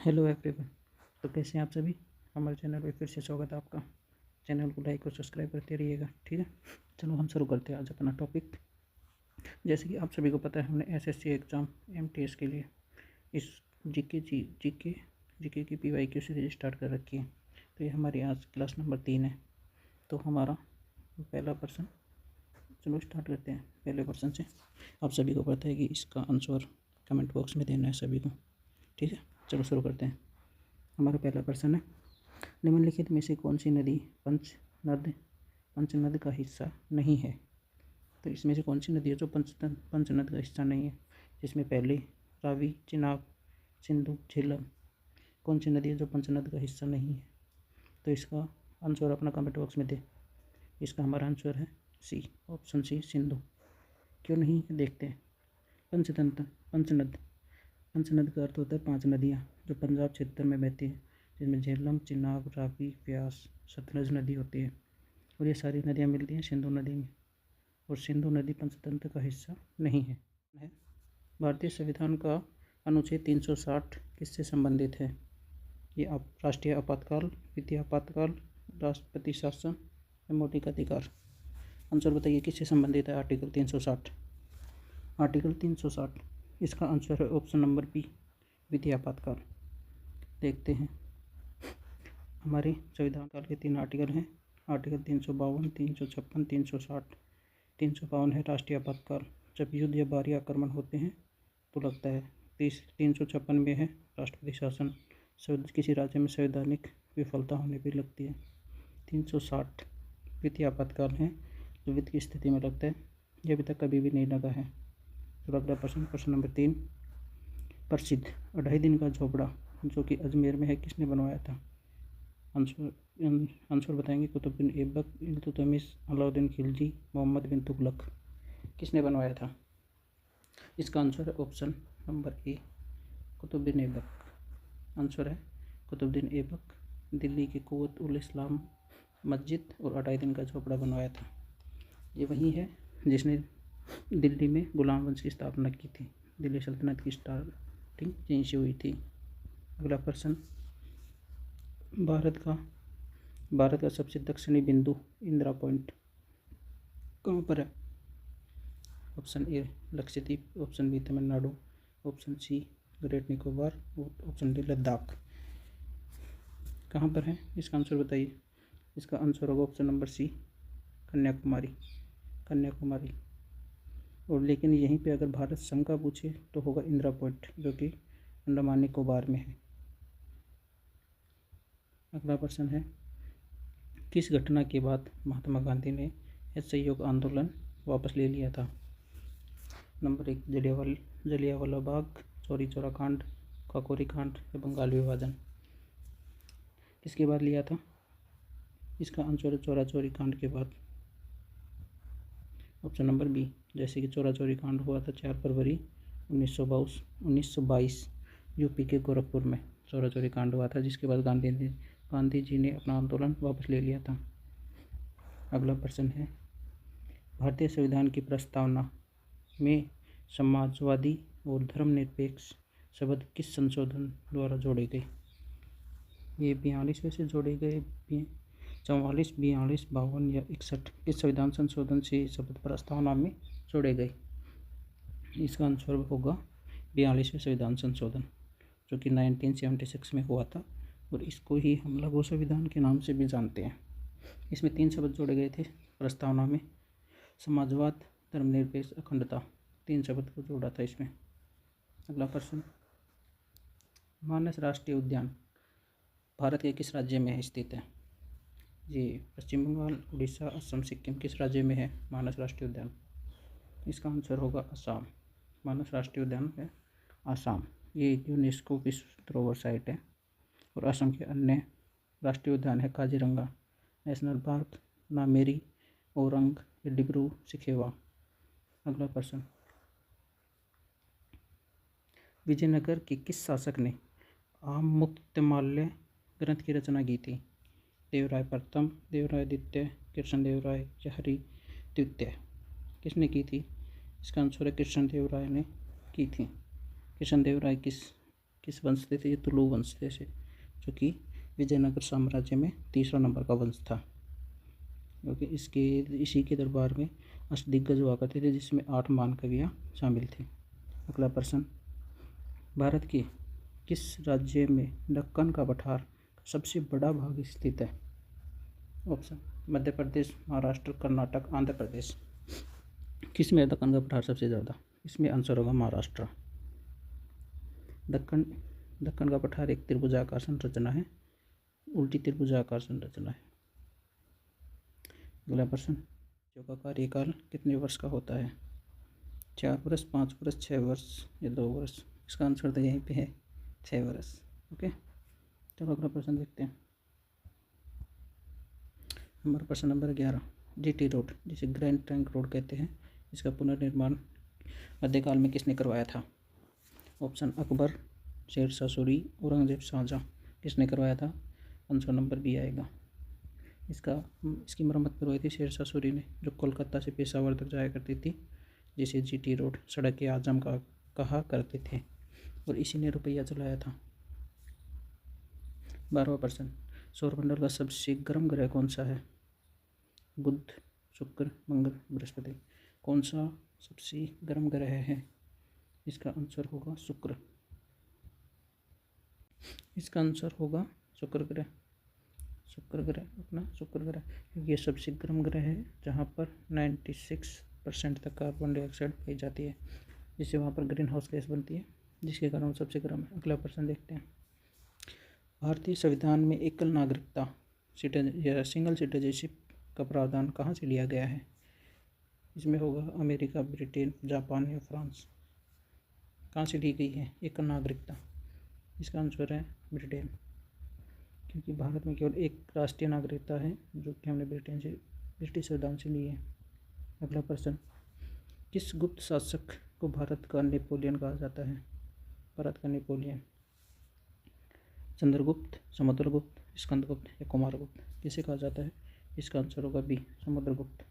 Hello everyone. तो कैसे हैं आप सभी। हमारे चैनल पे फिर से स्वागत है आपका। चैनल को लाइक और सब्सक्राइब करते रहिएगा, ठीक है। चलो हम शुरू करते हैं आज अपना टॉपिक। जैसे कि आप सभी को पता है, हमने एसएससी एग्ज़ाम एमटीएस के लिए इस जीके की पीवाईक्यू सीरीज स्टार्ट कर रखी है। तो ये हमारी आज क्लास नंबर 3 है। तो हमारा पहला पर्सन, चलो स्टार्ट करते हैं पहले पर्सन से। आप सभी को पता है कि इसका आंसर कमेंट बॉक्स में देना है सभी को, ठीक है। चलो शुरू करते हैं। हमारा पहला प्रश्न है, निम्नलिखित में से कौन सी नदी पंचनद का हिस्सा नहीं है। तो इसमें से कौन सी नदी है जो पंचनद का हिस्सा नहीं है। जिसमें पहले रावी, चिनाब, सिंधु, झेलम, कौन सी नदी है जो पंचनद का हिस्सा नहीं है। तो इसका आंसर अपना कमेंट बॉक्स में दे। इसका हमारा आंसर है सी, ऑप्शन सी, सिंधु। क्यों नहीं है देखते हैं। पंचनद का अर्थ होता है 5 नदियाँ जो पंजाब क्षेत्र में बहती है, जिसमें झेलम, चिनाब, रावी, व्यास, सतलज नदी होती है। और ये सारी नदियाँ मिलती हैं सिंधु नदी में, और सिंधु नदी पंचतंत्र का हिस्सा नहीं है। भारतीय संविधान का अनुच्छेद 360 किससे संबंधित है। ये राष्ट्रीय आपातकाल, वित्तीय आपातकाल, राष्ट्रपति शासन या मौलिक अधिकार। आंसर बताइए किससे संबंधित है आर्टिकल 360। आर्टिकल 360, इसका आंसर है ऑप्शन नंबर बी, वित्तीय आपातकाल। देखते हैं। हमारे संविधान काल के 3 आर्टिकल हैं। आर्टिकल 352, 356, 360। 352 है राष्ट्रीय आपातकाल, जब युद्ध या बाहरी आक्रमण होते हैं तो लगता है। 356 में है राष्ट्रपति शासन, किसी राज्य में संवैधानिक विफलता होने पर लगती है। 360 वित्तीय आपातकाल है, जो वित्त की स्थिति में लगता है। ये अभी तक कभी भी नहीं लगा है। तो अगला प्रश्न नंबर 3, प्रसिद्ध 2.5 दिन का झोपड़ा जो कि अजमेर में है, किसने बनवाया था। आंसर बताएंगे कुतुबुद्दीन ऐबक, इल्तुतमिश, अलाउद्दीन खिलजी, मोहम्मद बिन तुगलक। किसने बनवाया था। इसका आंसर है option number A, Qutbuddin Aibak. Answer है कुतुबुद्दीन ऐबक। दिल्ली की कुव्वत उल इस्लाम मस्जिद और 2.5 दिन का झोपड़ा बनवाया था। ये वही है जिसने दिल्ली में गुलाम वंश की स्थापना की थी। दिल्ली सल्तनत की स्टार्टिंग यहीं से हुई थी। अगला प्रश्न, भारत का सबसे दक्षिणी बिंदु इंदिरा पॉइंट कहाँ पर है। Option A Lakshadweep, option B Tamil Nadu, option C great Nicobar, option D Ladakh. कहाँ पर है, इसका आंसर बताइए। इसका आंसर होगा ऑप्शन नंबर सी, कन्याकुमारी। और लेकिन यहीं पे अगर भारत संघ का पूछे तो होगा इंदिरा पॉइंट, जो कि अंडमान निकोबार में है। अगला प्रश्न है, किस घटना के बाद महात्मा गांधी ने असहयोग आंदोलन वापस ले लिया था। नंबर 1 जलियांवाला बाग, चौरी चौरा कांड, काकोरी कांड या बंगाल विभाजन। किसके बाद लिया था। इसका आंसर है चौरा चौरी कांड के बाद, ऑप्शन नंबर बी। जैसे कि चौरा चौरी कांड हुआ था 4 फरवरी 1922 यूपी के गोरखपुर में चौरा चौरी कांड हुआ था, जिसके बाद गांधी जी ने अपना आंदोलन वापस ले लिया था। अगला प्रश्न है, भारतीय संविधान की प्रस्तावना में समाजवादी और धर्मनिरपेक्ष शब्द किस संशोधन द्वारा जोड़े गए। ये 42वें से जोड़े गए, 44, 42, 52 या 61 इस संविधान संशोधन से शब्द प्रस्तावना में जोड़े गए। इसका आंसर होगा 42वें संविधान संशोधन, जो कि 1976 में हुआ था, और इसको ही हम लघु संविधान के नाम से भी जानते हैं। इसमें 3 शब्द जोड़े गए थे प्रस्तावना में, समाजवाद, धर्मनिरपेक्ष, अखंडता, 3 शब्द को जोड़ा था इसमें। अगला प्रश्न, मानस राष्ट्रीय उद्यान भारत के किस राज्य में स्थित है। ये पश्चिम बंगाल, उड़ीसा, असम, सिक्किम किस राज्य में है मानस राष्ट्रीय उद्यान। इसका आंसर होगा असम। मानस राष्ट्रीय उद्यान है असम। ये यूनेस्को विश्व धरोहर साइट है। और असम के अन्य राष्ट्रीय उद्यान है काजीरंगा नेशनल पार्क, नामेरी, ओरंग, डिब्रू सिखेवा। अगला प्रश्न, विजयनगर के किस शासक ने आमुक्तमाल्य ग्रंथ की रचना की थी। देवराय प्रथम, देवराय द्वितीय, कृष्णदेवराय या हरि द्वितीय। किसने की थी। इसका आंसर है कृष्णदेवराय ने की थी। कृष्णदेवराय किस वंश से थे? ये तुलु वंश से, जो कि विजयनगर साम्राज्य में तीसरा नंबर का वंश था। क्योंकि इसी के दरबार में अष्टदिग्गज हुआ करते थे, जिसमें 8 महान कवियाँ शामिल थे। अगला प्रश्न, भारत के किस राज्य में दक्कन का पठार का सबसे बड़ा भाग स्थित है? ऑप्शन, मध्य प्रदेश, महाराष्ट्र, कर्नाटक, आंध्र प्रदेश। किस में दक्कन का पठार सबसे ज़्यादा? इसमें आंसर होगा महाराष्ट्र। दक्कन का पठार एक त्रिभुजाकार संरचना है, उल्टी त्रिभुजाकार संरचना है। अगला प्रश्न, का कार्यकाल कितने वर्ष का होता है? 4 वर्ष, 5 वर्ष, 6 वर्ष या 2 वर्ष? इसका आंसर तो यहीं पे है 6 वर्ष। ओके, चलो अगला प्रश्न देखते हैं। हमारा प्रश्न नंबर 11, जीटी रोड, जिसे ग्रैंड ट्रंक रोड कहते हैं, इसका पुनर्निर्माण मध्यकाल में किसने करवाया था? ऑप्शन, अकबर, शेरशाह सूरी, औरंगजेब, शाहजहां। किसने करवाया था? आंसर नंबर बी आएगा। इसकी मरम्मत करवाई थी शेरशाह सूरी ने, जो कोलकाता से पेशावर तक जाया करती थी, जिसे जीटी रोड, सड़क के आजम का कहा करते थे, और इसी ने रुपया चलाया था। 12वां प्रश्न, सौरमंडल का सबसे गर्म ग्रह कौन सा है? बुध, शुक्र, मंगल, बृहस्पति। कौन सा सबसे गर्म ग्रह है? इसका आंसर होगा शुक्र। इसका आंसर होगा शुक्र ग्रह। शुक्र ग्रह, अपना शुक्र ग्रह, क्योंकि ये सबसे गर्म ग्रह है, जहाँ पर 96% तक कार्बन डाइऑक्साइड पाई जाती है, जिससे वहाँ पर ग्रीन हाउस गैस बनती है, जिसके कारण वो सबसे गर्म है। अगला प्रश्न देखते हैं। भारतीय संविधान में एकल नागरिकता या सिंगल सिटीजनशिप का प्रावधान कहाँ से लिया गया है? इसमें होगा अमेरिका, ब्रिटेन, जापान या फ्रांस। कहाँ से ली गई है एकल नागरिकता? इसका आंसर है ब्रिटेन, क्योंकि भारत में केवल एक राष्ट्रीय नागरिकता है, जो कि हमने ब्रिटिश संविधान से ली है। अगला प्रश्न, किस गुप्त शासक को भारत का नेपोलियन कहा जाता है? भारत का नेपोलियन, चंद्रगुप्त, समुद्रगुप्त, स्कंदगुप्त या कुमारगुप्त? किसे कहा जाता है? इसका आंसर होगा बी, समुद्रगुप्त।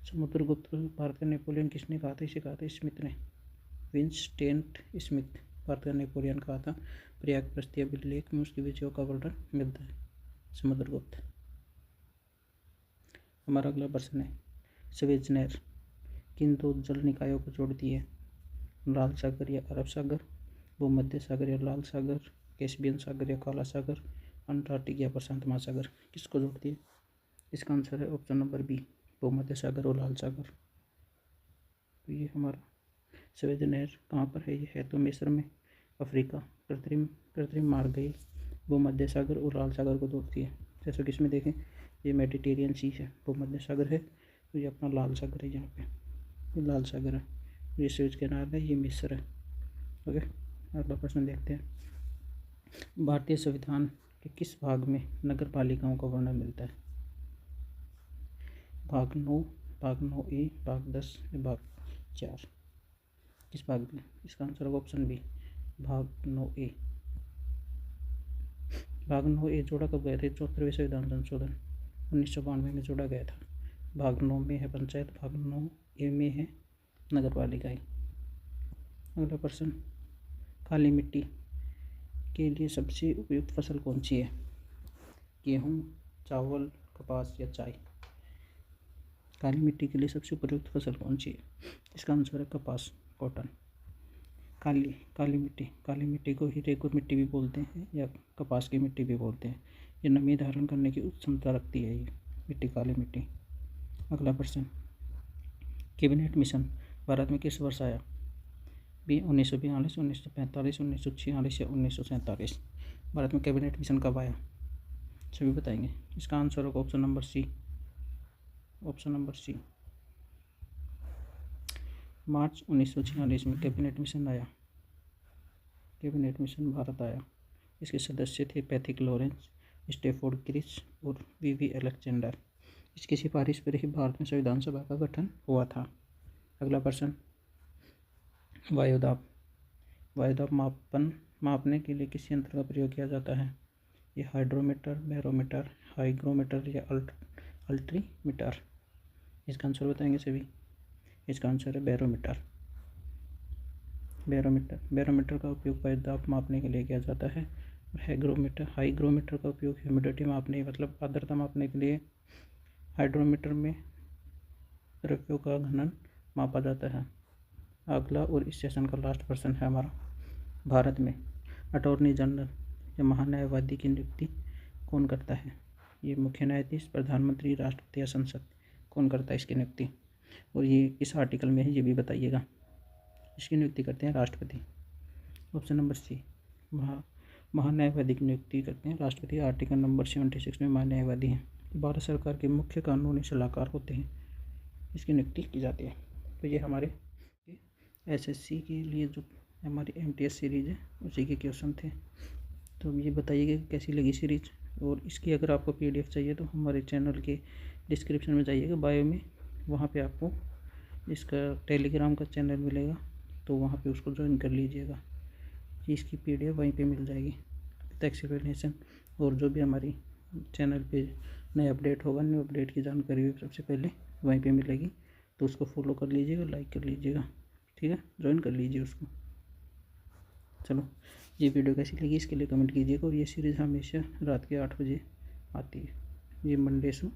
समुद्रगुप्त को भारत का नेपोलियन किसने कहा था? इसे कहा था स्मिथ ने, विंस्टेंट स्मिथ भारत का नेपोलियन कहा था। प्रयाग प्रस्तीय अभिलेख में उसकी विजयों का वर्णन मिलता है, समुद्रगुप्त। हमारा अगला प्रश्न है, स्वेज नहर किन 2 जल निकायों को जोड़ती है? लाल सागर या अरब सागर, भूमध्य सागर या लाल सागर, कैस्पियन सागर या काला सागर, अंटार्कटिक या प्रशांत महासागर? किसको जोड़ती है? इसका आंसर है ऑप्शन नंबर बी, भूमध्य सागर और लाल सागर। तो ये हमारा स्वेज नहर कहाँ पर है? ये है तो मिस्र में, अफ्रीका। कृत्रिम मार्ग गई भूमध्य सागर और लाल सागर को जोड़ती है। जैसे कि इसमें देखें, ये मेडिटेरियन सी है, भूमध्य सागर है, तो ये अपना लाल सागर है, यहाँ पे ये लाल सागर है, ये स्वेज कैनाल है, ये मिस्र है। ओके, अगला प्रश्न देखते हैं। भारतीय संविधान के किस भाग में नगर पालिकाओं का वर्णन मिलता है? भाग 9, भाग 9A, भाग 10 या भाग 4? किस भाग में? इसका आंसर होगा ऑप्शन बी, भाग 9A। भाग 9A जोड़ा कब गए थे? 74वें संविधान संशोधन 1992 में जोड़ा गया था। भाग 9 में है पंचायत, भाग 9A में है नगर पालिकाएँ। अगला प्रश्न, काली मिट्टी के लिए सबसे उपयुक्त फसल कौन सी है? गेहूँ, चावल, कपास या चाय? काली मिट्टी के लिए सबसे उपयुक्त फसल कौन सी है? इसका आंसर है कपास, कॉटन। काली मिट्टी को ही रेगुर मिट्टी भी बोलते हैं या कपास की मिट्टी भी बोलते हैं। ये नमी धारण करने की उच्च क्षमता रखती है, ये मिट्टी, काली मिट्टी। अगला प्रश्न, कैबिनेट मिशन भारत में किस वर्ष आया? बी 1942, 1945, 1946 या 1947? भारत में कैबिनेट मिशन कब आया? सभी बताएंगे। इसका आंसर होगा option number C, option number C, मार्च 1946 में कैबिनेट मिशन आया। कैबिनेट मिशन भारत आया। इसके सदस्य थे पैथिक लॉरेंस, स्टेफोर्ड क्रिच और वीवी अलेक्जेंडर। इसकी सिफारिश पर ही भारत में संविधान सभा का गठन हुआ था। अगला प्रश्न, वायुदाब मापने के लिए किस यंत्र का प्रयोग किया जाता है? ये हाइड्रोमीटर, बैरोमीटर, हाइग्रोमीटर या अल्ट्रीमीटर? इसका आंसर बताएंगे सभी। इसका आंसर है बैरोमीटर। बैरोमीटर का उपयोग वायु दाब मापने के लिए किया जाता है। और हाईग्रोमीटर का उपयोग ह्यूमिडिटी मापने मतलब आर्द्रता मापने के लिए। हाइड्रोमीटर में द्रव्यों का घनन मापा जाता है। अगला और इस सेशन का लास्ट प्रश्न है हमारा, भारत में अटॉर्नी जनरल या महान्यायवादी की नियुक्ति कौन करता है? ये मुख्य न्यायाधीश, प्रधानमंत्री, राष्ट्रपति या संसद, कौन करता है इसकी नियुक्ति? और ये इस आर्टिकल में है, ये भी बताइएगा। इसकी नियुक्ति करते हैं राष्ट्रपति। ऑप्शन नंबर सी, महान्यायवादी की नियुक्ति करते हैं राष्ट्रपति। आर्टिकल नंबर 76 में महान्यायवादी हैं, भारत सरकार के मुख्य कानूनी सलाहकार होते हैं, इसकी नियुक्ति की जाती है। तो ये हमारे एसएससी के लिए जो हमारी एमटीएस सीरीज़ है उसी के क्वेश्चन थे। तो ये बताइएगा कैसी लगी सीरीज़। और इसकी अगर आपको पीडीएफ चाहिए तो हमारे चैनल के डिस्क्रिप्शन में जाइएगा, बायो में, वहाँ पे आपको इसका टेलीग्राम का चैनल मिलेगा, तो वहाँ पे उसको ज्वाइन कर लीजिएगा। इसकी पीडीएफ वहीं पे मिल जाएगी, विद एक्सप्लेनेशन। और जो भी हमारी चैनल पे नए अपडेट होगा, न्यू अपडेट की जानकारी भी सबसे पहले वहीं पे मिलेगी, तो उसको फॉलो कर लीजिएगा, लाइक कर लीजिएगा, ठीक है, ज्वाइन कर लीजिए उसको। चलो, ये वीडियो कैसी लगी इसके लिए कमेंट कीजिएगा। और ये सीरीज़ हमेशा रात के 8 बजे आती है, ये मंडे से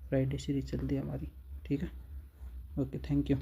फ्राइडे सीरीज़ चलती है हमारी, ठीक है। Okay, thank you.